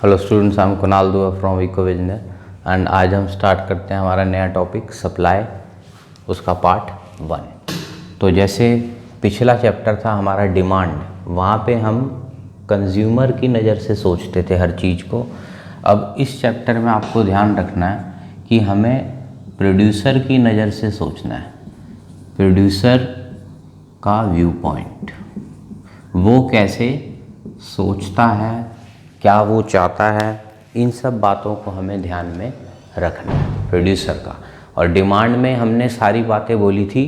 Hello students, I am Kunal दुआ from eco विजनर and आज हम स्टार्ट करते हैं हमारा नया टॉपिक सप्लाई, उसका पार्ट 1। तो जैसे पिछला चैप्टर था हमारा डिमांड, वहाँ पे हम कंज्यूमर की नज़र से सोचते थे हर चीज़ को। अब इस चैप्टर में आपको ध्यान रखना है कि हमें प्रोड्यूसर की नज़र से सोचना है। प्रोड्यूसर का व्यू पॉइंट, वो कैसे सोचता है, क्या वो चाहता है, इन सब बातों को हमें ध्यान में रखना है प्रोड्यूसर का। और डिमांड में हमने सारी बातें बोली थी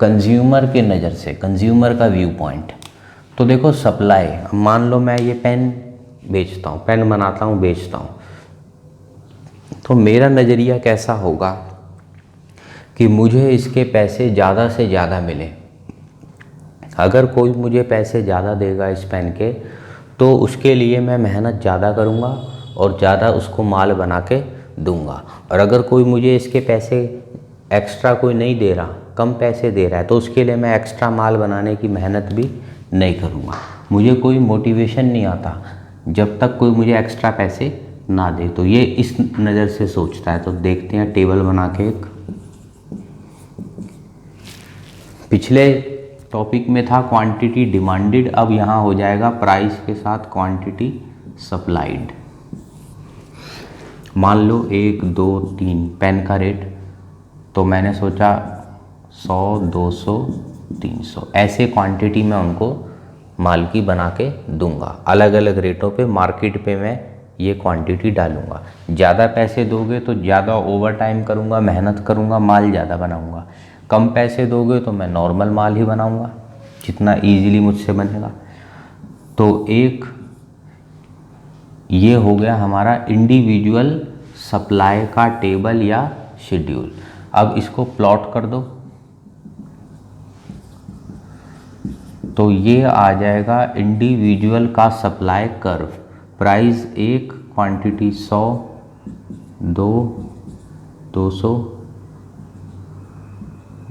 कंज्यूमर के नज़र से, कंज्यूमर का व्यू पॉइंट। तो देखो सप्लाई, मान लो मैं ये पेन बेचता हूँ, पेन बनाता हूँ, बेचता हूँ, तो मेरा नज़रिया कैसा होगा कि मुझे इसके पैसे ज़्यादा से ज़्यादा मिले। अगर कोई मुझे पैसे ज़्यादा देगा इस पेन के, तो उसके लिए मैं मेहनत ज़्यादा करूँगा और ज़्यादा उसको माल बना के दूँगा। और अगर कोई मुझे इसके पैसे एक्स्ट्रा कोई नहीं दे रहा, कम पैसे दे रहा है, तो उसके लिए मैं एक्स्ट्रा माल बनाने की मेहनत भी नहीं करूँगा। मुझे कोई मोटिवेशन नहीं आता जब तक कोई मुझे एक्स्ट्रा पैसे ना दे। तो ये इस नज़र से सोचता है। तो देखते हैं टेबल बना के एक। पिछले टॉपिक में था क्वांटिटी डिमांडेड, अब यहाँ हो जाएगा प्राइस के साथ क्वांटिटी सप्लाइड। मान लो 1, 2, 3 पेन का रेट, तो मैंने सोचा 100, 200, 300 ऐसे क्वांटिटी में उनको माल की बना के दूंगा। अलग अलग रेटों पे मार्केट पे मैं ये क्वांटिटी डालूंगा। ज़्यादा पैसे दोगे तो ज़्यादा ओवर टाइम करूँगा, मेहनत करूँगा, माल ज़्यादा बनाऊँगा। कम पैसे दोगे तो मैं नॉर्मल माल ही बनाऊंगा जितना इजीली मुझसे बनेगा। तो एक ये हो गया हमारा इंडिविजुअल सप्लाई का टेबल या शेड्यूल। अब इसको प्लॉट कर दो तो ये आ जाएगा इंडिविजुअल का सप्लाई कर्व। प्राइस 1, क्वांटिटी 100, 2, 200,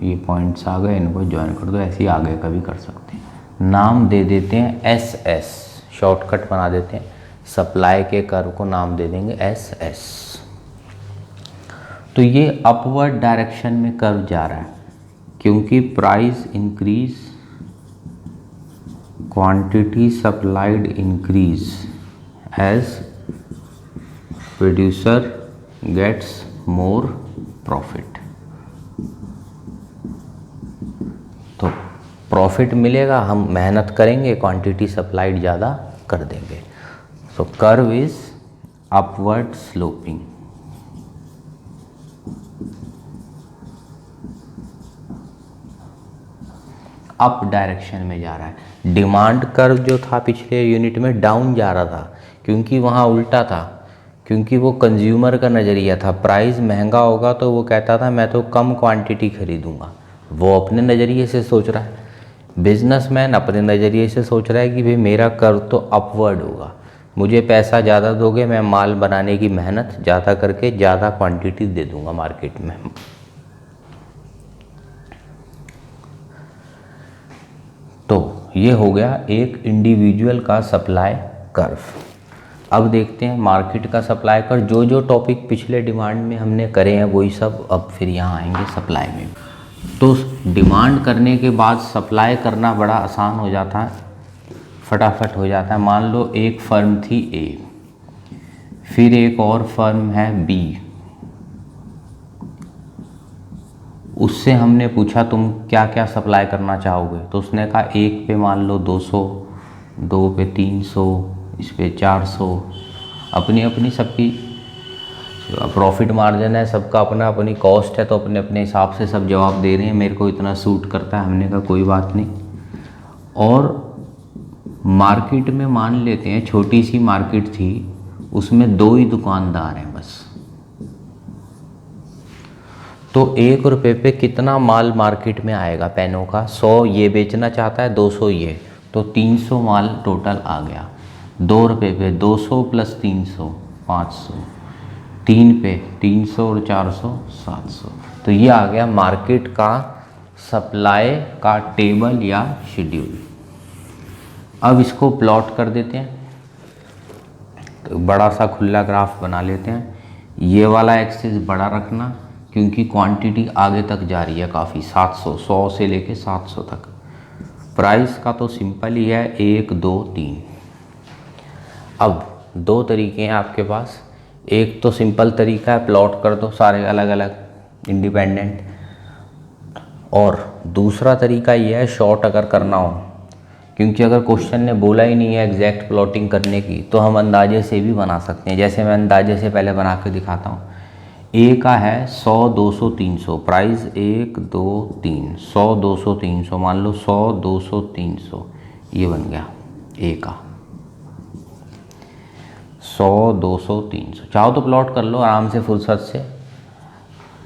ये पॉइंट्स आ गए, इनको ज्वाइन कर दो, ऐसे ही आगे का भी कर सकते हैं। नाम दे देते हैं SS, शॉर्टकट बना देते हैं। सप्लाई के कर्व को नाम दे देंगे SS। तो ये अपवर्ड डायरेक्शन में कर्व जा रहा है क्योंकि price increase, quantity supplied increase as producer gets more profit. तो प्रॉफिट मिलेगा, हम मेहनत करेंगे, क्वांटिटी सप्लाइड ज़्यादा कर देंगे। So curve is upward sloping. Up direction में जा रहा है। डिमांड कर्व जो था पिछले यूनिट में डाउन जा रहा था क्योंकि वहाँ उल्टा था, क्योंकि वो कंज्यूमर का नज़रिया था। प्राइस महंगा होगा तो वो कहता था मैं तो कम क्वांटिटी खरीदूंगा। वो अपने नज़रिए से सोच रहा है। बिजनेसमैन अपने नज़रिए से सोच रहा है कि भाई मेरा कर्व तो अपवर्ड होगा, मुझे पैसा ज़्यादा दोगे, मैं माल बनाने की मेहनत ज़्यादा करके ज़्यादा क्वांटिटी दे दूंगा मार्केट में। तो ये हो गया एक इंडिविजुअल का सप्लाई कर्व। अब देखते हैं मार्केट का सप्लाई कर्व। जो जो टॉपिक पिछले डिमांड में हमने करे हैं वही सब अब फिर यहाँ आएंगे सप्लाई में। तो डिमांड करने के बाद सप्लाई करना बड़ा आसान हो जाता है, फटाफट हो जाता है। मान लो एक फर्म थी A, फिर एक और फर्म है B, उससे हमने पूछा तुम क्या क्या सप्लाई करना चाहोगे, तो उसने कहा एक पे मान लो 200, 2 पे 300, इस पे 400। अपनी अपनी सबकी प्रॉफिट मार्जिन है, सबका अपना अपनी कॉस्ट है, तो अपने अपने हिसाब से सब जवाब दे रहे हैं मेरे को इतना सूट करता है। हमने कहा कोई बात नहीं। और मार्केट में मान लेते हैं छोटी सी मार्केट थी, उसमें 2 ही दुकानदार हैं बस। तो 1 रुपये पे कितना माल मार्केट में आएगा पेनों का? 100 ये बेचना चाहता है, 200 ये, तो 300 माल टोटल आ गया। 2 रुपये पे 200 प्लस 300 500, 3 पे 300 और 400 700। तो ये आ गया मार्केट का सप्लाई का टेबल या शेड्यूल। अब इसको प्लॉट कर देते हैं। तो बड़ा सा खुला ग्राफ बना लेते हैं। ये वाला एक्सिस बड़ा रखना क्योंकि क्वांटिटी आगे तक जा रही है काफ़ी, 700, 100 से लेके 700 तक। प्राइस का तो सिंपल ही है 1 2 3। अब दो तरीके हैं आपके पास, एक तो सिंपल तरीका है प्लॉट कर दो सारे अलग अलग इंडिपेंडेंट, और दूसरा तरीका ये है शॉर्ट अगर करना हो, क्योंकि अगर क्वेश्चन ने बोला ही नहीं है एग्जैक्ट प्लॉटिंग करने की तो हम अंदाजे से भी बना सकते हैं। जैसे मैं अंदाजे से पहले बना के दिखाता हूँ। ए का है 100 200 300, प्राइस 1 2 3, 100 200 300, मान लो 100 200 300, ये बन गया ए का 100 200 300। चाहो तो प्लॉट कर लो आराम से फुर्सत से।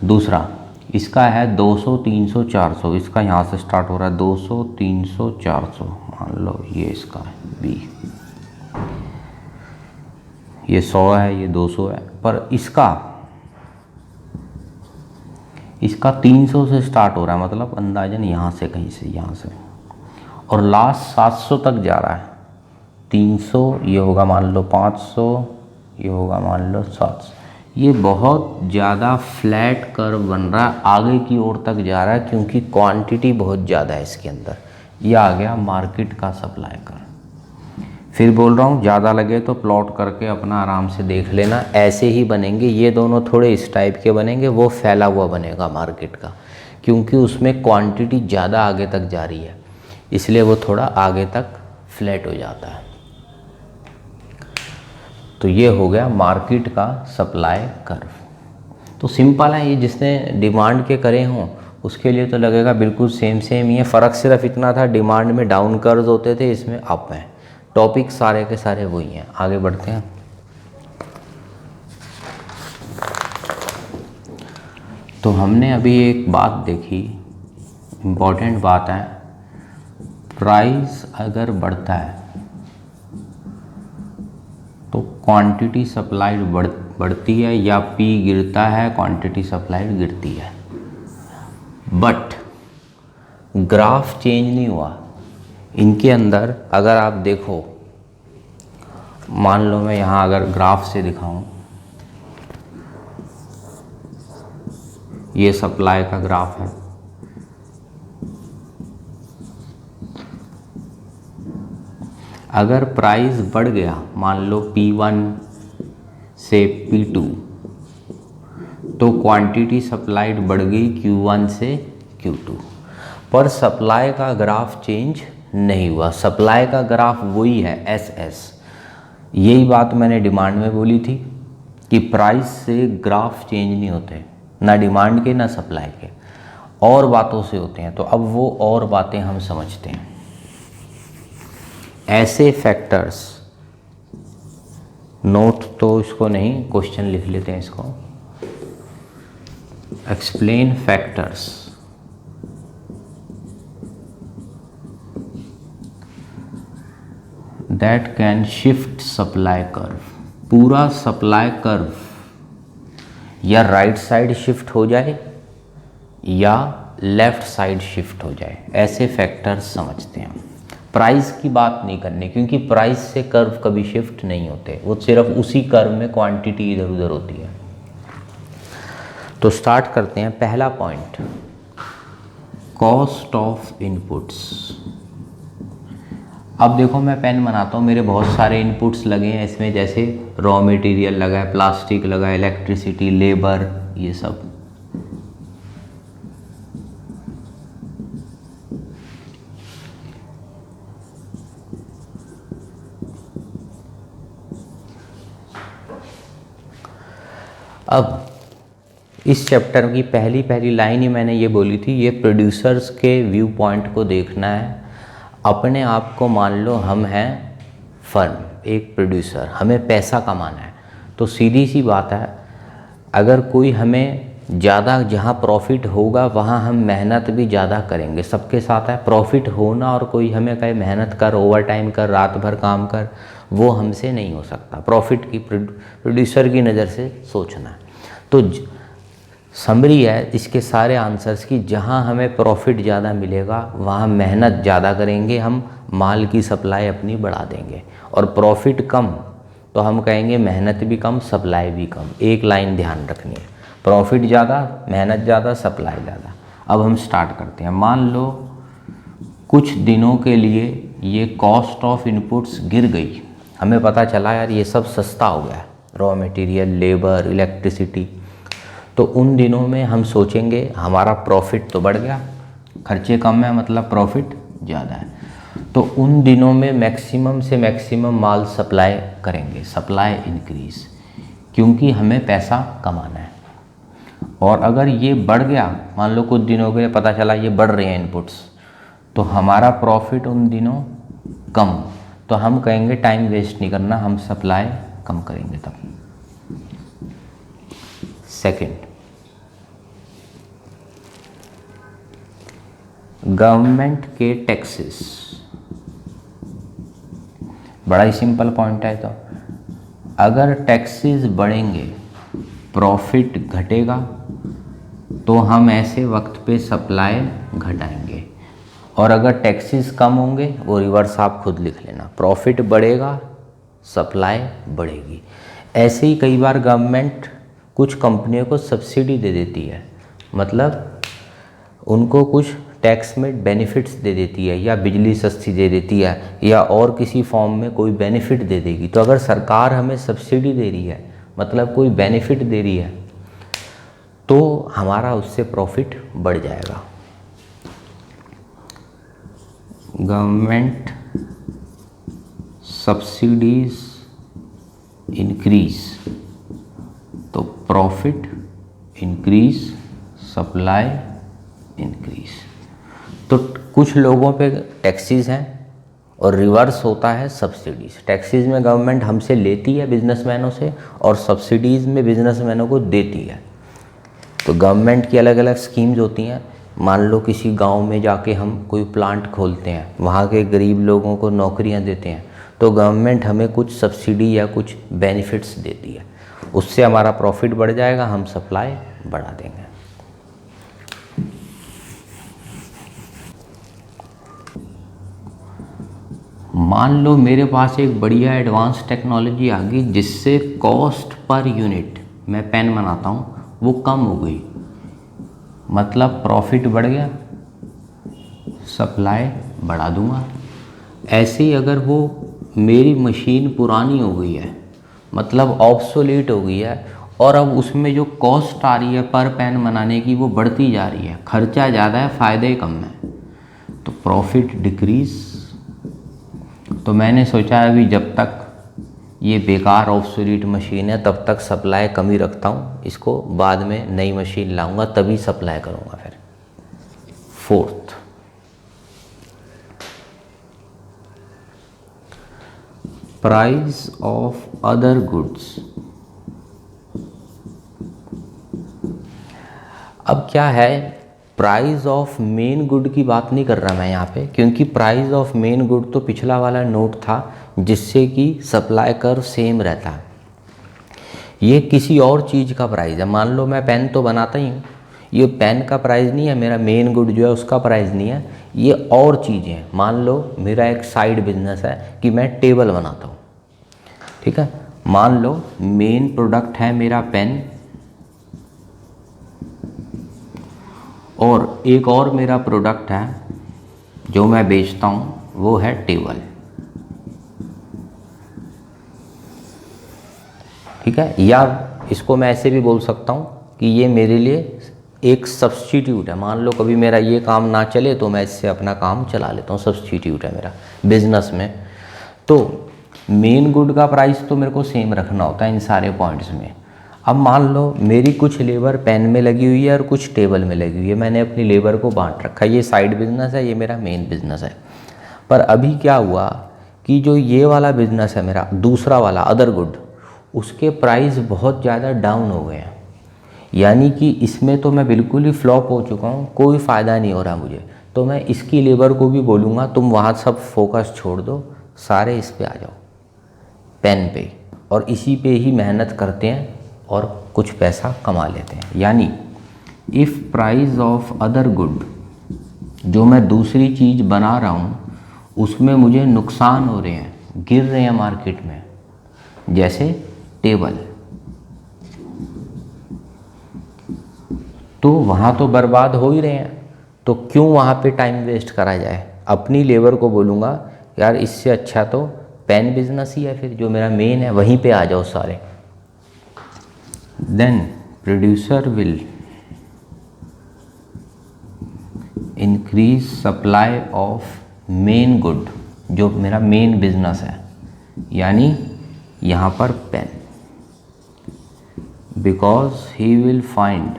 दूसरा इसका है 200 300 400, इसका यहाँ से स्टार्ट हो रहा है 200 300 400, मान लो ये इसका है बी, ये 100 है ये 200 है, पर इसका 300 से स्टार्ट हो रहा है, मतलब अंदाजन यहाँ से कहीं से यहाँ से, और लास्ट 700 तक जा रहा है। 300 ये होगा मान लो 500, ये होगा मान लो 700। ये बहुत ज़्यादा फ्लैट कर्व बन रहा है, आगे की ओर तक जा रहा है क्योंकि क्वांटिटी बहुत ज़्यादा है इसके अंदर। ये आ गया मार्केट का सप्लाई कर्व। फिर बोल रहा हूँ ज़्यादा लगे तो प्लॉट करके अपना आराम से देख लेना, ऐसे ही बनेंगे। ये दोनों थोड़े इस टाइप के बनेंगे, वो फैला हुआ बनेगा मार्केट का, क्योंकि उसमें क्वांटिटी ज़्यादा आगे तक जा रही है, इसलिए वो थोड़ा आगे तक फ्लैट हो जाता है। तो ये हो गया मार्केट का सप्लाई कर्व। तो सिंपल है, ये जिसने डिमांड के करे हों उसके लिए तो लगेगा बिल्कुल सेम ही है। फ़र्क सिर्फ इतना था डिमांड में डाउन कर्व होते थे, इसमें अप हैं। टॉपिक सारे के सारे वही हैं। आगे बढ़ते हैं। तो हमने अभी एक बात देखी, इम्पॉर्टेंट बात है, प्राइस अगर बढ़ता है तो क्वांटिटी सप्लाइड बढ़ती है, या पी गिरता है क्वांटिटी सप्लाइड गिरती है। बट ग्राफ चेंज नहीं हुआ इनके अंदर। अगर आप देखो, मान लो मैं यहाँ अगर ग्राफ से दिखाऊं, ये सप्लाई का ग्राफ है, अगर प्राइस बढ़ गया मान लो P1 से P2 तो क्वांटिटी सप्लाइड बढ़ गई Q1 से Q2, पर सप्लाई का ग्राफ चेंज नहीं हुआ। सप्लाई का ग्राफ वही है SS। यही बात मैंने डिमांड में बोली थी कि प्राइस से ग्राफ चेंज नहीं होते, ना डिमांड के ना सप्लाई के, और बातों से होते हैं। तो अब वो और बातें हम समझते हैं। ऐसे फैक्टर्स, नोट तो इसको नहीं, क्वेश्चन लिख लेते हैं इसको। Explain factors that can shift supply curve. पूरा सप्लाई कर्व या राइट साइड शिफ्ट हो जाए या लेफ्ट साइड शिफ्ट हो जाए, ऐसे फैक्टर्स समझते हैं। प्राइस की बात नहीं करनी, क्योंकि प्राइस से कर्व कभी शिफ्ट नहीं होते, वो सिर्फ उसी कर्व में क्वांटिटी इधर उधर होती है। तो स्टार्ट करते हैं। पहला पॉइंट, कॉस्ट ऑफ इनपुट्स। अब देखो मैं पेन बनाता हूँ, मेरे बहुत सारे इनपुट्स लगे हैं इसमें, जैसे रॉ मटेरियल लगा है, प्लास्टिक लगा है, इलेक्ट्रिसिटी, लेबर, ये सब। अब इस चैप्टर की पहली लाइन ही मैंने ये बोली थी, ये प्रोड्यूसर्स के व्यू पॉइंट को देखना है। अपने आप को मान लो हम हैं फर्म, एक प्रोड्यूसर, हमें पैसा कमाना है, तो सीधी सी बात है, अगर कोई हमें ज़्यादा, जहाँ प्रॉफिट होगा वहाँ हम मेहनत भी ज़्यादा करेंगे। सबके साथ है प्रॉफिट होना, और कोई हमें कहे मेहनत कर, ओवर टाइम कर, रात भर काम कर, वो हमसे नहीं हो सकता। प्रॉफिट की प्रोड्यूसर की नज़र से सोचना है। तो समरी है इसके सारे आंसर्स की, जहाँ हमें प्रॉफिट ज़्यादा मिलेगा वहाँ मेहनत ज़्यादा करेंगे, हम माल की सप्लाई अपनी बढ़ा देंगे। और प्रॉफिट कम तो हम कहेंगे मेहनत भी कम, सप्लाई भी कम। एक लाइन ध्यान रखनी है, प्रॉफिट ज़्यादा, मेहनत ज़्यादा, सप्लाई ज़्यादा। अब हम स्टार्ट करते हैं। मान लो कुछ दिनों के लिए ये कॉस्ट ऑफ इनपुट्स गिर गई, हमें पता चला यार ये सब सस्ता हो गया, रॉ मटेरियल, लेबर, इलेक्ट्रिसिटी। तो उन दिनों में हम सोचेंगे हमारा प्रॉफिट तो बढ़ गया, खर्चे कम है मतलब प्रॉफिट ज़्यादा है। तो उन दिनों में मैक्सिमम से मैक्सिमम माल सप्लाई करेंगे, सप्लाई इंक्रीज, क्योंकि हमें पैसा कमाना है। और अगर ये बढ़ गया, मान लो कुछ दिनों के लिए पता चला ये बढ़ रहे हैं इनपुट्स, तो हमारा प्रॉफिट उन दिनों कम, तो हम कहेंगे टाइम वेस्ट नहीं करना, हम सप्लाई कम करेंगे तब। सेकंड, गवर्नमेंट के टैक्सेस। बड़ा ही सिंपल पॉइंट है। तो अगर टैक्सेस बढ़ेंगे, प्रॉफिट घटेगा, तो हम ऐसे वक्त पे सप्लाई घटाएंगे। और अगर टैक्सेस कम होंगे, वो रिवर्स आप खुद लिख लेना, प्रॉफिट बढ़ेगा, सप्लाई बढ़ेगी। ऐसे ही कई बार गवर्नमेंट कुछ कंपनियों को सब्सिडी दे देती है, मतलब उनको कुछ टैक्स में बेनिफिट्स दे देती है, या बिजली सस्ती दे देती है, या और किसी फॉर्म में कोई बेनिफिट दे देगी। तो अगर सरकार हमें सब्सिडी दे रही है, मतलब कोई बेनिफिट दे रही है, तो हमारा उससे प्रॉफिट बढ़ जाएगा। गवर्नमेंट सब्सिडीज इंक्रीज, तो प्रॉफिट इंक्रीज, सप्लाई इंक्रीज। तो कुछ लोगों पे टैक्सेस हैं और रिवर्स होता है सब्सिडीज़। टैक्सेस में गवर्नमेंट हमसे लेती है बिजनेसमैनों से, और सब्सिडीज़ में बिजनेसमैनों को देती है। तो गवर्नमेंट की अलग अलग स्कीम्स होती हैं। मान लो किसी गांव में जाके हम कोई प्लांट खोलते हैं, वहाँ के गरीब लोगों को नौकरियाँ देते हैं, तो गवर्नमेंट हमें कुछ सब्सिडी या कुछ बेनिफिट्स देती है, उससे हमारा प्रॉफिट बढ़ जाएगा, हम सप्लाई बढ़ा देंगे। मान लो मेरे पास एक बढ़िया एडवांस टेक्नोलॉजी आ गई, जिससे कॉस्ट पर यूनिट मैं पेन बनाता हूँ वो कम हो गई, मतलब प्रॉफिट बढ़ गया, सप्लाई बढ़ा दूंगा। ऐसे ही अगर वो मेरी मशीन पुरानी हो गई है, मतलब ऑब्सोलीट हो गई है, और अब उसमें जो कॉस्ट आ रही है पर पेन बनाने की वो बढ़ती जा रही है, खर्चा ज़्यादा है, फ़ायदे कम है, तो प्रॉफिट डिक्रीज। तो मैंने सोचा अभी जब तक ये बेकार ऑब्सोलीट मशीन है तब तक सप्लाई कम ही रखता हूँ, इसको बाद में नई मशीन लाऊंगा तभी सप्लाई करूँगा फिर। Fourth, price of other goods. अब क्या है, प्राइस ऑफ मेन गुड की बात नहीं कर रहा मैं यहाँ पे, क्योंकि प्राइस ऑफ मेन गुड तो पिछला वाला नोट था जिससे कि सप्लाई कर्व सेम रहता है। ये किसी और चीज़ का प्राइस है। मान लो मैं पेन तो बनाता ही हूँ, ये पेन का प्राइस नहीं है, मेरा मेन गुड जो है उसका प्राइस नहीं है, ये और चीज़ें हैं। मान लो मेरा एक साइड बिजनेस है कि मैं टेबल बनाता हूँ, ठीक है। मान लो मेन प्रोडक्ट है मेरा पेन, और एक और मेरा प्रोडक्ट है जो मैं बेचता हूँ, वो है टेबल, ठीक है। या इसको मैं ऐसे भी बोल सकता हूँ कि ये मेरे लिए एक सब्स्टिट्यूट है। मान लो कभी मेरा ये काम ना चले तो मैं इससे अपना काम चला लेता हूँ, सब्स्टिट्यूट है मेरा बिजनेस में। तो मेन गुड का प्राइस तो मेरे को सेम रखना होता है इन सारे पॉइंट्स में। अब मान लो मेरी कुछ लेबर पेन में लगी हुई है और कुछ टेबल में लगी हुई है, मैंने अपनी लेबर को बांट रखा है, ये साइड बिजनेस है, ये मेरा मेन बिजनेस है। पर अभी क्या हुआ कि जो ये वाला बिजनेस है मेरा, दूसरा वाला अदर गुड, उसके प्राइस बहुत ज़्यादा डाउन हो गए हैं, यानी कि इसमें तो मैं बिल्कुल ही फ्लॉप हो चुका हूँ, कोई फ़ायदा नहीं हो रहा मुझे। तो मैं इसकी लेबर को भी बोलूँगा तुम वहाँ सब फोकस छोड़ दो, सारे इस पे आ जाओ, पेन पे, और इसी पे ही मेहनत करते हैं और कुछ पैसा कमा लेते हैं। यानी if price of other good, जो मैं दूसरी चीज़ बना रहा हूँ उसमें मुझे नुकसान हो रहे हैं, गिर रहे हैं मार्केट में, जैसे टेबल, तो वहाँ तो बर्बाद हो ही रहे हैं, तो क्यों वहाँ पे टाइम वेस्ट करा जाए। अपनी लेबर को बोलूँगा यार इससे अच्छा तो पेन बिजनेस ही है, फिर जो मेरा मेन है वहीं पे आ जाओ सारे। Then producer will increase supply of main good, जो मेरा मेन बिजनेस है, यानी यहाँ पर pen, because he will find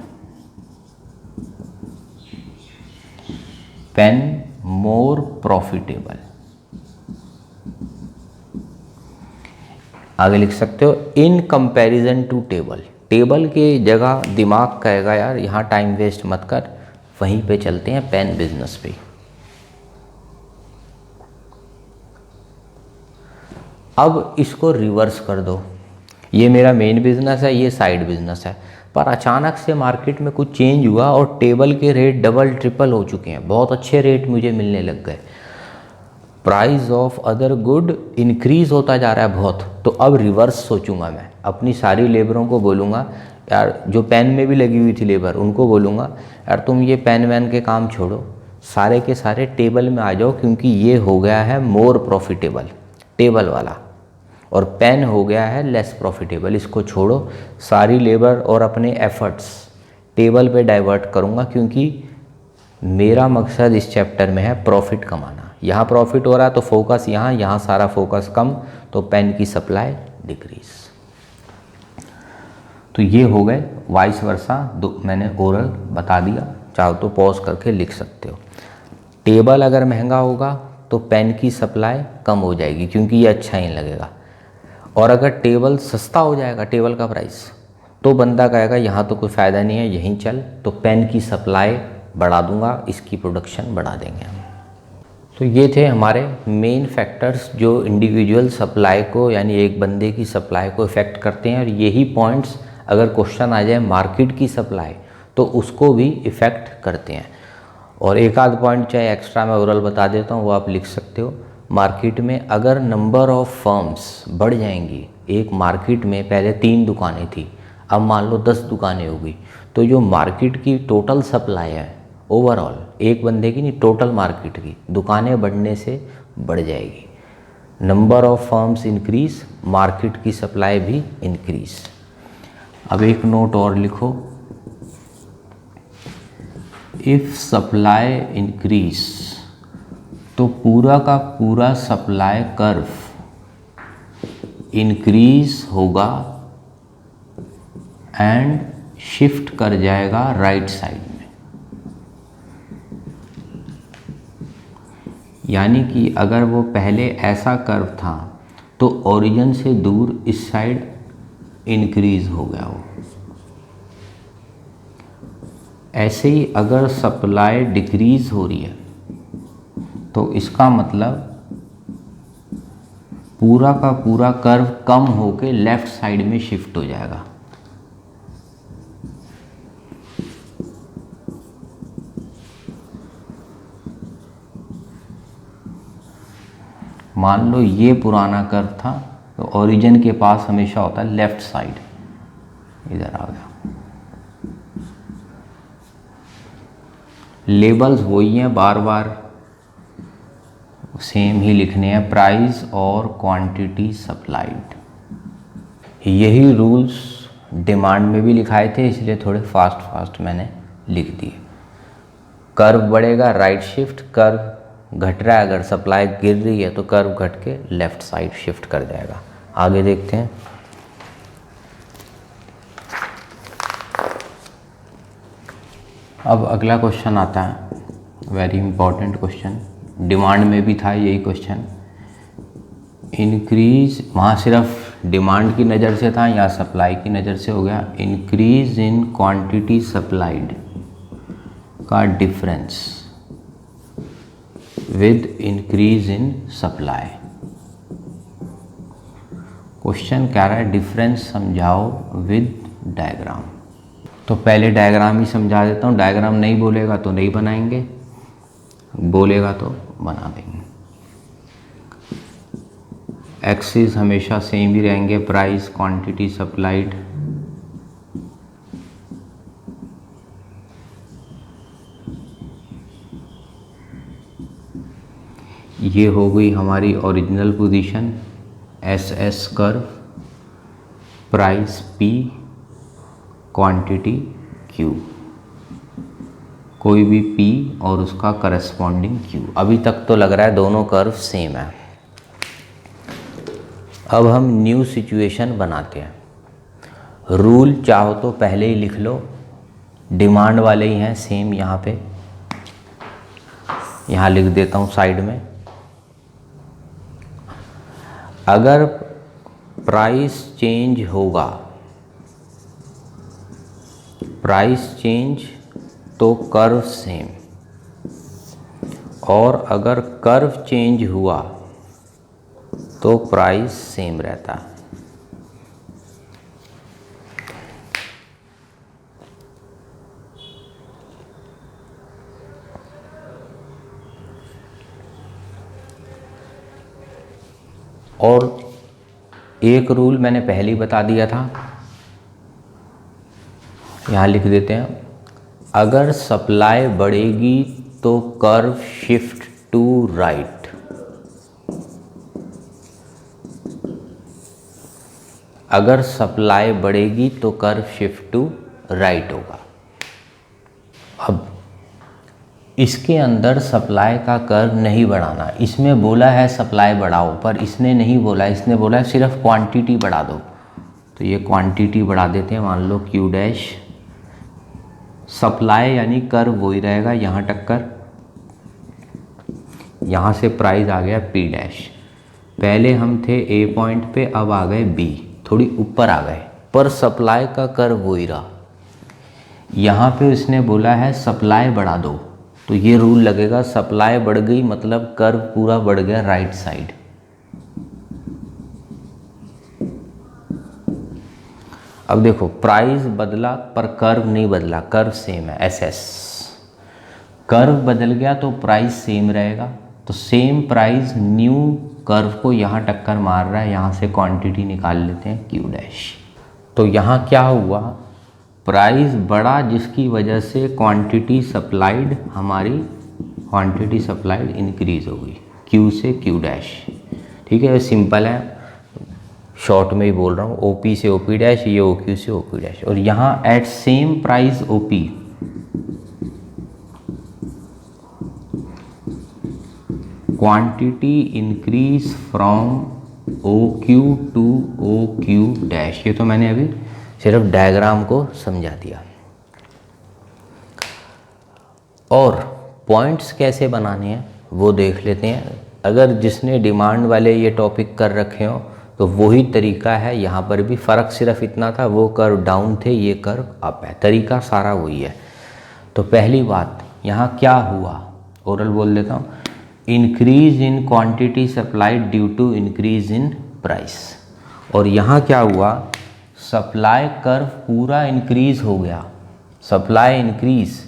pen more profitable. आगे लिख सकते हो in comparison to table, table के जगह दिमाग कहेगा यार यहाँ टाइम वेस्ट मत कर, वहीं पे चलते हैं पेन बिजनेस पे। अब इसको रिवर्स कर दो, ये मेरा मेन बिजनेस है, ये साइड बिजनेस है, पर अचानक से मार्केट में कुछ चेंज हुआ और टेबल के रेट डबल ट्रिपल हो चुके हैं, बहुत अच्छे रेट मुझे मिलने लग गए, price of other good increase होता जा रहा है बहुत। तो अब रिवर्स सोचूंगा मैं, अपनी सारी लेबरों को बोलूँगा यार, जो पेन में भी लगी हुई थी लेबर, उनको बोलूँगा यार तुम ये पेन वैन के काम छोड़ो, सारे के सारे टेबल में आ जाओ, क्योंकि ये हो गया है मोर प्रॉफिटेबल टेबल वाला, और पेन हो गया है लेस प्रॉफिटेबल, इसको छोड़ो। सारी लेबर और अपने एफर्ट्स टेबल पे डाइवर्ट करूँगा, क्योंकि मेरा मकसद इस चैप्टर में है प्रॉफिट कमाना। यहाँ प्रॉफिट हो रहा है तो फोकस यहाँ सारा फोकस कम, तो पेन की सप्लाई डिक्रीज। तो ये हो गए वाइस वर्सा, मैंने ओरल बता दिया, चाहो तो पॉज करके लिख सकते हो। टेबल अगर महंगा होगा तो पेन की सप्लाई कम हो जाएगी, क्योंकि ये अच्छा ही लगेगा, और अगर टेबल सस्ता हो जाएगा, टेबल का प्राइस, तो बंदा कहेगा यहाँ तो कोई फ़ायदा नहीं है, यहीं चल, तो पेन की सप्लाई बढ़ा दूंगा, इसकी प्रोडक्शन बढ़ा देंगे हम। तो ये थे हमारे मेन फैक्टर्स जो इंडिविजुअल सप्लाई को, यानी एक बंदे की सप्लाई को इफ़ेक्ट करते हैं, और यही पॉइंट्स अगर क्वेश्चन आ जाए मार्केट की सप्लाई तो उसको भी इफ़ेक्ट करते हैं। और एक आध पॉइंट चाहे एक्स्ट्रा मैं ओरल बता देता हूँ, वो आप लिख सकते हो। मार्केट में अगर नंबर ऑफ़ फर्म्स बढ़ जाएंगी, एक मार्केट में पहले 3 दुकानें थी, अब मान लो 10 दुकानें हो गई, तो जो मार्केट की टोटल सप्लाई है ओवरऑल, एक बंदे की नहीं, टोटल मार्केट की, दुकानें बढ़ने से बढ़ जाएगी। Number of firms increase, market की सप्लाई भी इंक्रीज। अब एक नोट और लिखो, इफ सप्लाई इंक्रीज तो पूरा का पूरा सप्लाई कर्व इंक्रीज होगा एंड शिफ्ट कर जाएगा राइट साइड में। यानी कि अगर वो पहले ऐसा कर्व था तो ओरिजिन से दूर इस साइड इंक्रीज हो गया वो। ऐसे ही अगर सप्लाई डिक्रीज हो रही है तो इसका मतलब पूरा का पूरा कर्व कम होके लेफ्ट साइड में शिफ्ट हो जाएगा। मान लो ये पुराना कर्व था तो ओरिजिन के पास हमेशा होता है लेफ्ट साइड, इधर आ गया। लेबल्स वही हैं, बार बार सेम ही लिखने हैं, प्राइस और क्वांटिटी सप्लाइड। यही रूल्स डिमांड में भी लिखाए थे, इसलिए थोड़े फास्ट मैंने लिख दिए। कर्व बढ़ेगा राइट शिफ्ट, कर्व घट रहा है, अगर सप्लाई गिर रही है तो कर्व घट के लेफ्ट साइड शिफ्ट कर जाएगा। आगे देखते हैं। अब अगला क्वेश्चन आता है, वेरी इंपॉर्टेंट क्वेश्चन, डिमांड में भी था यही क्वेश्चन। इंक्रीज, वहाँ सिर्फ डिमांड की नज़र से था, यहाँ सप्लाई की नज़र से हो गया। इंक्रीज इन क्वांटिटी सप्लाइड का difference with increase in supply. Question कह रहा है डिफरेंस समझाओ विद डायग्राम। तो पहले डायग्राम ही समझा देता हूँ, डायग्राम नहीं बोलेगा तो नहीं बनाएंगे, बोलेगा तो बना देंगे। एक्सिस हमेशा सेम ही रहेंगे, प्राइस, क्वांटिटी, सप्लाइड। ये हो गई हमारी original position, S S curve, price P, quantity Q, कोई भी पी और उसका करस्पॉन्डिंग क्यू। अभी तक तो लग रहा है दोनों कर्व सेम है। अब हम न्यू सिचुएशन बनाते हैं। रूल चाहो तो पहले ही लिख लो, डिमांड वाले ही हैं सेम, यहाँ पे यहाँ लिख देता हूँ साइड में। अगर प्राइस चेंज होगा, प्राइस चेंज तो कर्व सेम, और अगर कर्व चेंज हुआ तो प्राइस सेम रहता है। और एक रूल मैंने पहले ही बता दिया था, यहाँ लिख देते हैं। अगर सप्लाई बढ़ेगी तो कर्व शिफ्ट टू राइट, अगर सप्लाई बढ़ेगी तो कर्व शिफ्ट टू राइट होगा। अब इसके अंदर सप्लाई का कर्व नहीं बढ़ाना, इसमें बोला है सप्लाई बढ़ाओ, पर इसने नहीं बोला, इसने बोला है सिर्फ क्वांटिटी बढ़ा दो। तो ये क्वांटिटी बढ़ा देते हैं, मान लो क्यू डैश। सप्लाई यानी कर्व वही रहेगा, यहाँ टक्कर, यहाँ से प्राइस आ गया पी डैश। पहले हम थे ए पॉइंट पे, अब आ गए बी, थोड़ी ऊपर आ गए, पर सप्लाई का कर्व वही रहा। यहाँ पे उसने बोला है सप्लाई बढ़ा दो, तो ये रूल लगेगा, सप्लाई बढ़ गई मतलब कर्व पूरा बढ़ गया राइट साइड। अब देखो प्राइस बदला पर कर्व नहीं बदला, कर्व सेम है, एस एस। कर्व बदल गया तो प्राइस सेम रहेगा, तो सेम प्राइस न्यू कर्व को यहाँ टक्कर मार रहा है, यहाँ से क्वांटिटी निकाल लेते हैं क्यू डैश। तो यहाँ क्या हुआ, प्राइस बढ़ा जिसकी वजह से क्वांटिटी सप्लाइड, हमारी क्वांटिटी सप्लाइड इंक्रीज हो गई, क्यू से क्यू डैश। ठीक है, सिंपल है, शॉर्ट में ही बोल रहा हूँ, ओपी से ओपी डैश, ये ओक्यू से ओक्यू डैश। और यहाँ at same price OP, quantity increase from OQ to OQ dash. ये तो मैंने अभी सिर्फ डायग्राम को समझा दिया। और पॉइंट्स कैसे बनाने हैं वो देख लेते हैं। अगर जिसने डिमांड वाले ये टॉपिक कर रखे हो तो वही तरीका है, यहाँ पर भी फ़र्क सिर्फ इतना था, वो कर्व डाउन थे, ये कर्व अप है, तरीका सारा वही है। तो पहली बात यहाँ क्या हुआ, ओरल बोल देता हूँ, increase in quantity supplied due to increase in price. और यहाँ क्या हुआ, सप्लाई कर्व पूरा इंक्रीज हो गया, supply increase,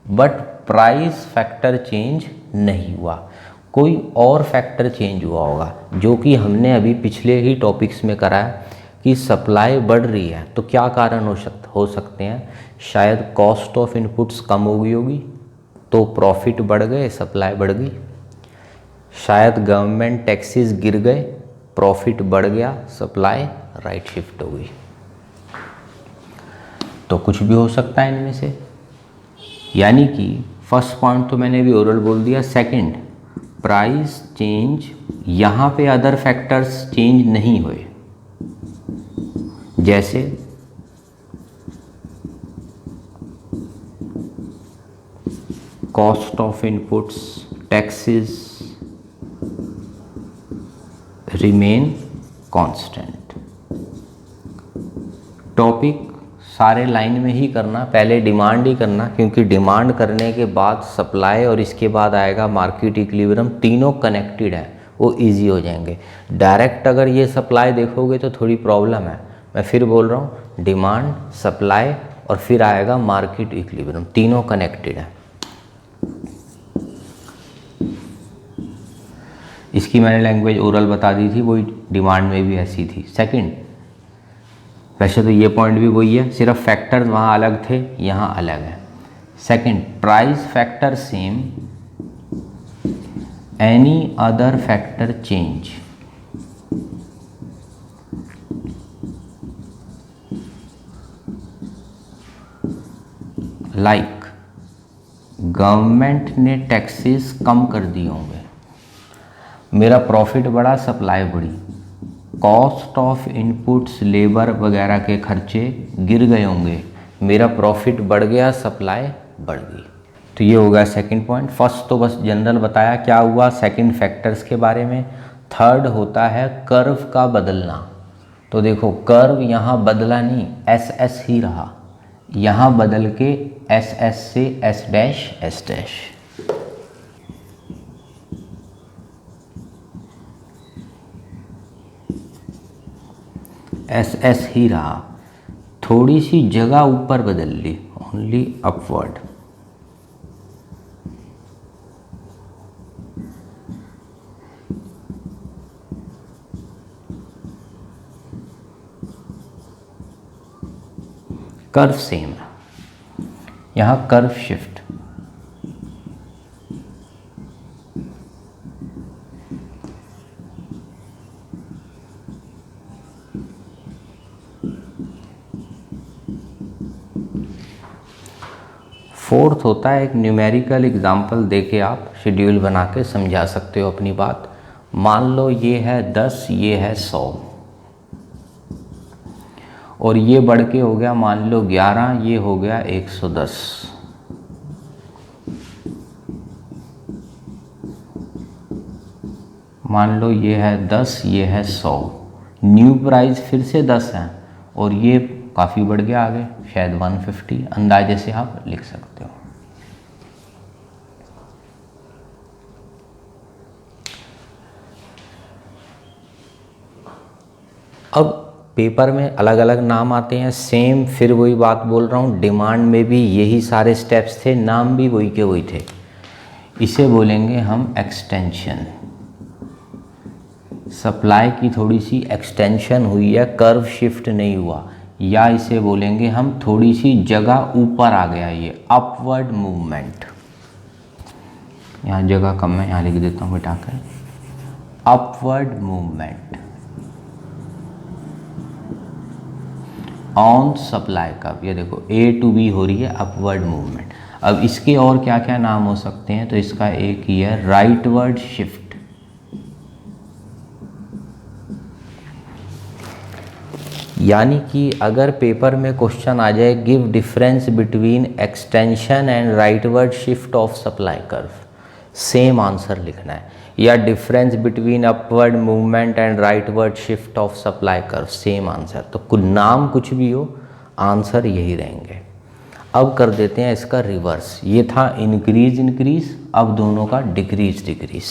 but price factor change नहीं हुआ, कोई और फैक्टर चेंज हुआ होगा, जो कि हमने अभी पिछले ही टॉपिक्स में करा है कि सप्लाई बढ़ रही है तो क्या कारण हो सकते हैं। शायद कॉस्ट ऑफ इनपुट्स कम हो गई होगी तो प्रॉफिट बढ़ गए, सप्लाई बढ़ गई। शायद गवर्नमेंट टैक्सेस गिर गए, प्रॉफिट बढ़ गया, सप्लाई राइट शिफ्ट हो गई। तो कुछ भी हो सकता है इनमें से। यानी कि फर्स्ट पॉइंट तो मैंने भी ओरल बोल दिया। सेकंड, प्राइस चेंज, यहाँ पे अदर फैक्टर्स चेंज नहीं हुए, जैसे cost of inputs, taxes remain constant. Topic सारे लाइन में ही करना, पहले डिमांड ही करना, क्योंकि डिमांड करने के बाद सप्लाई और इसके बाद आएगा मार्केट इक्विलिब्रियम, तीनों कनेक्टेड है, वो इजी हो जाएंगे। डायरेक्ट अगर ये सप्लाई देखोगे तो थोड़ी प्रॉब्लम है। मैं फिर बोल रहा हूँ, डिमांड, सप्लाई और फिर आएगा मार्केट इक्विलिब्रियम, तीनों कनेक्टेड है। इसकी मैंने लैंग्वेज ओरल बता दी थी, वही डिमांड में भी ऐसी थी। सेकंड, वैसे तो ये पॉइंट भी वही है, सिर्फ फैक्टर्स वहाँ अलग थे, यहाँ अलग है। Second, price factor same, any other factor change. Like government ने टैक्सेस कम कर दिए होंगे, मेरा प्रॉफिट बढ़ा, सप्लाई बढ़ी, कॉस्ट ऑफ इनपुट्स लेबर वगैरह के खर्चे गिर गए होंगे, मेरा प्रॉफिट बढ़ गया, सप्लाई बढ़ गई। तो ये हो गया सेकंड पॉइंट। फर्स्ट तो बस जनरल बताया क्या हुआ सेकंड फैक्टर्स के बारे में। थर्ड होता है कर्व का बदलना। तो देखो कर्व यहाँ बदला नहीं, एस एस ही रहा, यहाँ बदल के एस एस से S dash S dash. S S ही रहा, थोड़ी सी जगह ऊपर बदल ली, ओनली अपवर्ड। कर्व सेम है, यहाँ कर्व शिफ्ट। फोर्थ होता है एक न्यूमेरिकल एग्जाम्पल देके आप शेड्यूल बना के समझा सकते हो अपनी बात। मान लो ये है 10, ये है 100 और ये बढ़ के हो गया मान लो 11, ये हो गया 110। मान लो ये है 10, ये है 100, न्यू प्राइस फिर से 10 है और ये काफ़ी बढ़ गया आगे, शायद 150, अंदाजे से आप लिख सकते हो। अब पेपर में अलग अलग नाम आते हैं, सेम फिर वही बात बोल रहा हूँ, डिमांड में भी यही सारे स्टेप्स थे, नाम भी वही के वही थे। इसे बोलेंगे हम एक्सटेंशन। सप्लाई की थोड़ी सी एक्सटेंशन हुई है, कर्व शिफ्ट नहीं हुआ, या इसे बोलेंगे हम थोड़ी सी जगह ऊपर आ गया, ये अपवर्ड मूवमेंट। यहाँ जगह कम है, यहाँ लिख देता हूँ मिटाकर, upward movement on supply curve. ये देखो ए टू बी हो रही है अपवर्ड मूवमेंट। अब इसके और क्या क्या नाम हो सकते हैं, तो इसका एक ही है राइटवर्ड शिफ्ट। यानी कि अगर पेपर में क्वेश्चन आ जाए give difference between extension and rightward shift of supply curve, same answer लिखना है, या difference between upward movement and rightward shift of supply curve, same answer. तो नाम कुछ भी हो, आंसर यही रहेंगे। अब कर देते हैं इसका रिवर्स। ये था इंक्रीज इंक्रीज, अब दोनों का डिक्रीज डिक्रीज।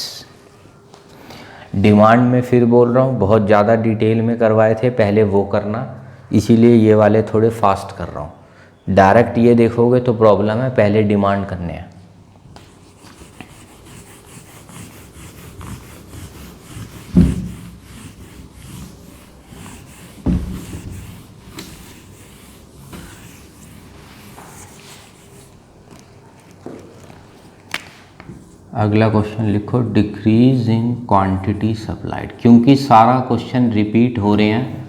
डिमांड में फिर बोल रहा हूँ, बहुत ज़्यादा डिटेल में करवाए थे पहले, वो करना, इसीलिए ये वाले थोड़े फास्ट कर रहा हूँ। डायरेक्ट ये देखोगे तो प्रॉब्लम है, पहले डिमांड करने हैं। अगला क्वेश्चन लिखो, डिक्रीज इन क्वांटिटी सप्लाइड। क्योंकि सारा क्वेश्चन रिपीट हो रहे हैं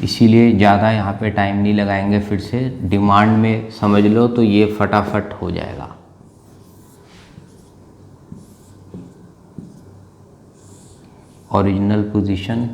इसीलिए ज़्यादा यहाँ पे टाइम नहीं लगाएंगे। फिर से डिमांड में समझ लो तो ये फटाफट हो जाएगा। ओरिजिनल पोजीशन,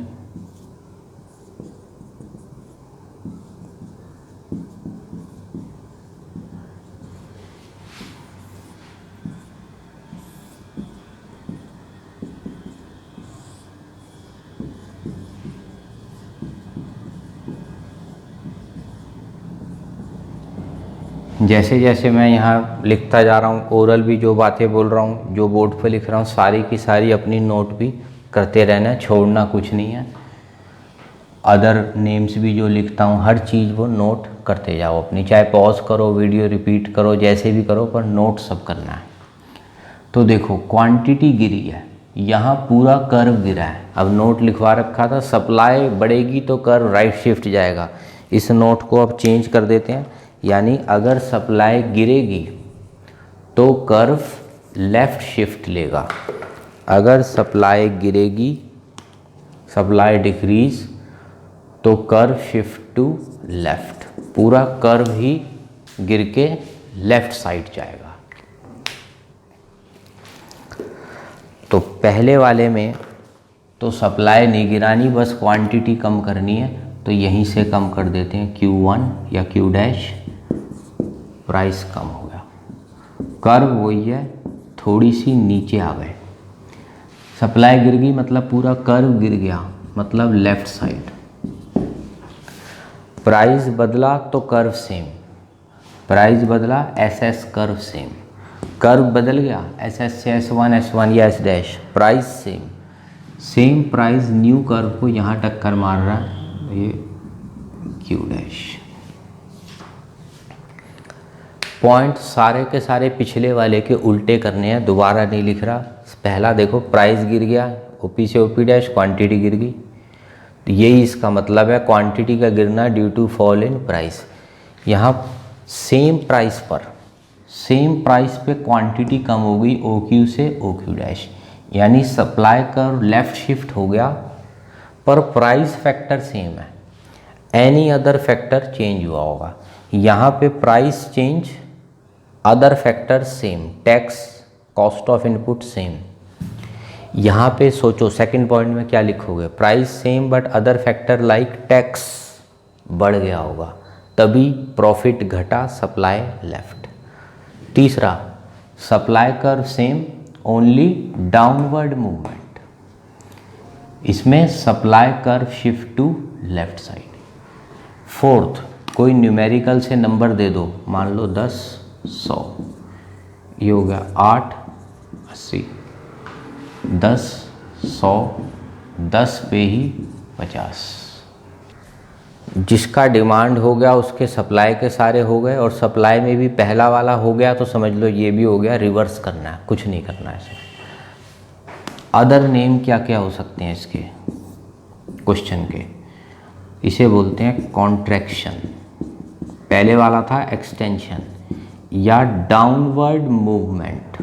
जैसे जैसे मैं यहाँ लिखता जा रहा हूँ, ओरल भी जो बातें बोल रहा हूँ, जो बोर्ड पे लिख रहा हूँ, सारी की सारी अपनी नोट भी करते रहना है, छोड़ना कुछ नहीं है। अदर नेम्स भी जो लिखता हूँ, हर चीज़ वो नोट करते जाओ अपनी, चाहे पॉज करो, वीडियो रिपीट करो, जैसे भी करो, पर नोट सब करना है। तो देखो क्वांटिटी गिरी है, यहाँ पूरा कर्व गिरा है। अब नोट लिखवा रखा था सप्लाई बढ़ेगी तो कर्व राइट शिफ्ट जाएगा। इस नोट को अब चेंज कर देते हैं, यानी अगर सप्लाई गिरेगी तो कर्व लेफ़्ट शिफ्ट लेगा। अगर सप्लाई गिरेगी, सप्लाई डिक्रीज, तो कर्व शिफ्ट टू लेफ़्ट। पूरा कर्व ही गिर के लेफ़्ट साइड जाएगा। तो पहले वाले में तो सप्लाई नहीं गिरानी, बस क्वांटिटी कम करनी है, तो यहीं से कम कर देते हैं Q1 या Q डैश, प्राइस कम हो गया। कर्व वही है, थोड़ी सी नीचे आ गए। सप्लाई गिर गई मतलब पूरा कर्व गिर गया, मतलब लेफ़्ट साइड। प्राइस बदला तो कर्व सेम, प्राइस बदला SS कर्व सेम, कर्व बदल गया SS से S1, S1 या S dash, price same, same price new curve को यहाँ टक्कर मार रहा है, ये Q डैश। पॉइंट सारे के सारे पिछले वाले के उल्टे करने हैं, दोबारा नहीं लिख रहा। पहला देखो प्राइस गिर गया, OP से OP डैश, क्वांटिटी गिर गई, तो यही इसका मतलब है क्वांटिटी का गिरना due to fall in price. यहाँ सेम प्राइस पर, सेम प्राइस पे क्वांटिटी कम हो गई OQ से OQ डैश, यानी सप्लाई कर्व लेफ़्ट शिफ्ट हो गया पर प्राइस फैक्टर सेम है। एनी अदर फैक्टर चेंज हुआ होगा, यहाँ पे price change, other factor same, tax, cost of input same. यहाँ पे सोचो सेकंड पॉइंट में क्या लिखोगे, price same but other factor like tax बढ़ गया होगा, तभी प्रॉफिट घटा, सप्लाई लेफ्ट। तीसरा, supply curve same, only downward movement, इसमें supply curve shift to left side. Fourth, कोई न्यूमेरिकल से नंबर दे दो, मान लो 10, 100, ये हो गया 8, 80, 10, 100, 10 पे ही 50। जिसका डिमांड हो गया उसके सप्लाई के सारे हो गए, और सप्लाई में भी पहला वाला हो गया तो समझ लो ये भी हो गया। रिवर्स करना है, कुछ नहीं करना है इसमें। अदर नेम क्या क्या हो सकते हैं इसके क्वेश्चन के, इसे बोलते हैं कॉन्ट्रैक्शन, पहले वाला था एक्सटेंशन, या downward movement.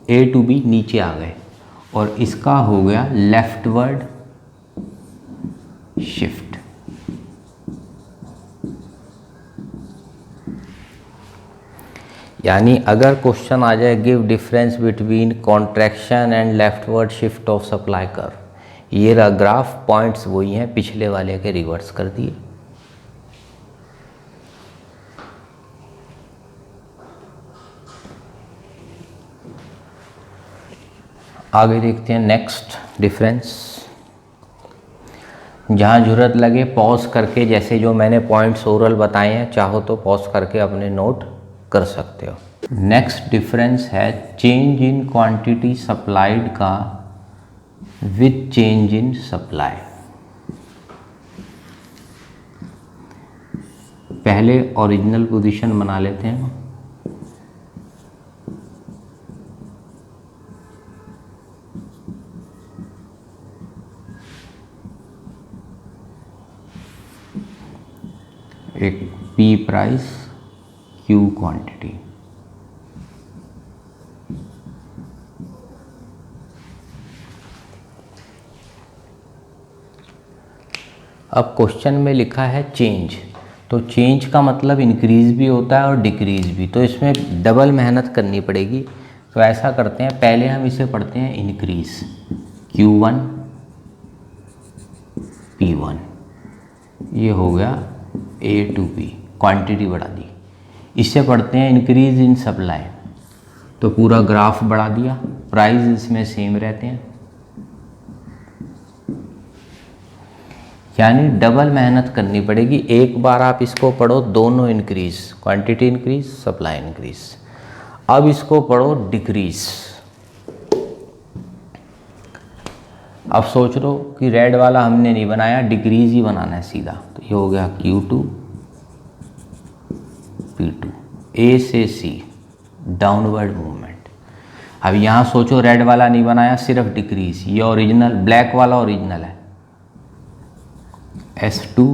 A to B नीचे आ गए, और इसका हो गया लेफ्टवर्ड शिफ्ट। यानी अगर क्वेश्चन आ जाए give difference between contraction and leftward shift of supply curve, ये रहा ग्राफ, पॉइंट्स वही हैं, पिछले वाले के रिवर्स कर दिए। आगे देखते हैं नेक्स्ट डिफरेंस। जहाँ ज़रूरत लगे पॉज करके, जैसे जो मैंने पॉइंट्स ओरल बताए हैं, चाहो तो पॉज करके अपने नोट कर सकते हो। नेक्स्ट डिफरेंस है चेंज इन क्वांटिटी सप्लाइड का विद चेंज इन सप्लाई। पहले ओरिजिनल पोजीशन बना लेते हैं। एक P प्राइस, Q क्वांटिटी। अब क्वेश्चन में लिखा है चेंज, तो चेंज का मतलब इंक्रीज भी होता है और डिक्रीज भी, तो इसमें डबल मेहनत करनी पड़ेगी। तो ऐसा करते हैं, पहले हम इसे पढ़ते हैं इंक्रीज, Q1 P1, ये हो गया A to B, क्वांटिटी बढ़ा दी। इससे पढ़ते हैं इंक्रीज इन सप्लाई, तो पूरा ग्राफ बढ़ा दिया, प्राइस इसमें सेम रहते हैं, यानी डबल मेहनत करनी पड़ेगी। एक बार आप इसको पढ़ो, दोनों increase, quantity increase, supply increase. अब इसको पढ़ो डिक्रीज। अब सोच लो कि रेड वाला हमने नहीं बनाया, डिक्रीज ही बनाना है सीधा, तो ये हो गया Q2 P2, ए से सी डाउनवर्ड मूवमेंट। अब यहाँ सोचो रेड वाला नहीं बनाया, सिर्फ डिक्रीज, ये ओरिजिनल ब्लैक वाला ओरिजिनल है, S2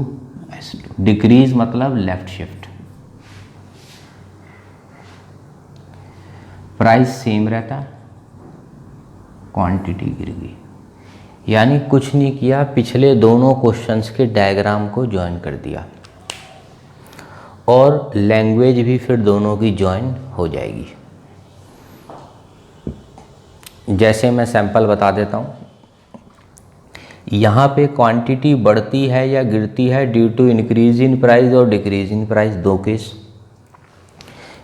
S2, डिक्रीज मतलब लेफ्ट शिफ्ट, प्राइस सेम रहता है, क्वांटिटी गिर गई। यानी कुछ नहीं किया, पिछले दोनों क्वेश्चंस के डायग्राम को ज्वाइन कर दिया और लैंग्वेज भी फिर दोनों की ज्वाइन हो जाएगी। जैसे मैं सैंपल बता देता हूँ, यहाँ पे क्वांटिटी बढ़ती है या गिरती है due to increase in price और डिक्रीज इन प्राइस, दो केस।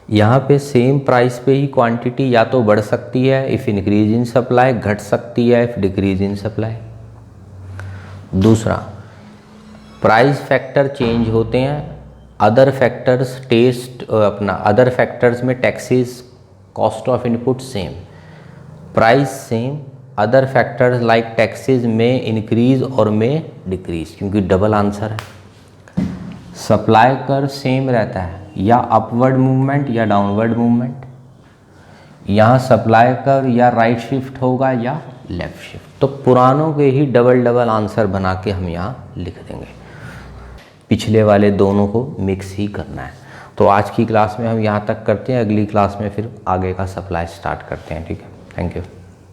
यहाँ पे सेम प्राइस पे ही क्वांटिटी या तो बढ़ सकती है इफ़ इंक्रीज इन सप्लाई, घट सकती है इफ़ डिक्रीज इन सप्लाई। दूसरा, प्राइस फैक्टर चेंज होते हैं, अदर फैक्टर्स अदर फैक्टर्स में taxes, cost of input same, price same, other factors like taxes में इंक्रीज और में डिक्रीज, क्योंकि डबल आंसर है। सप्लाई कर्व सेम रहता है, या अपवर्ड मूवमेंट या डाउनवर्ड मूवमेंट। यहाँ सप्लाई कर्व या राइट शिफ्ट होगा या लेफ्ट शिफ्ट। तो पुरानों के ही डबल डबल आंसर बना के हम यहाँ लिख देंगे, पिछले वाले दोनों को मिक्स ही करना है। तो आज की क्लास में हम यहाँ तक करते हैं, अगली क्लास में फिर आगे का सप्लाई स्टार्ट करते हैं। ठीक है, थैंक यू।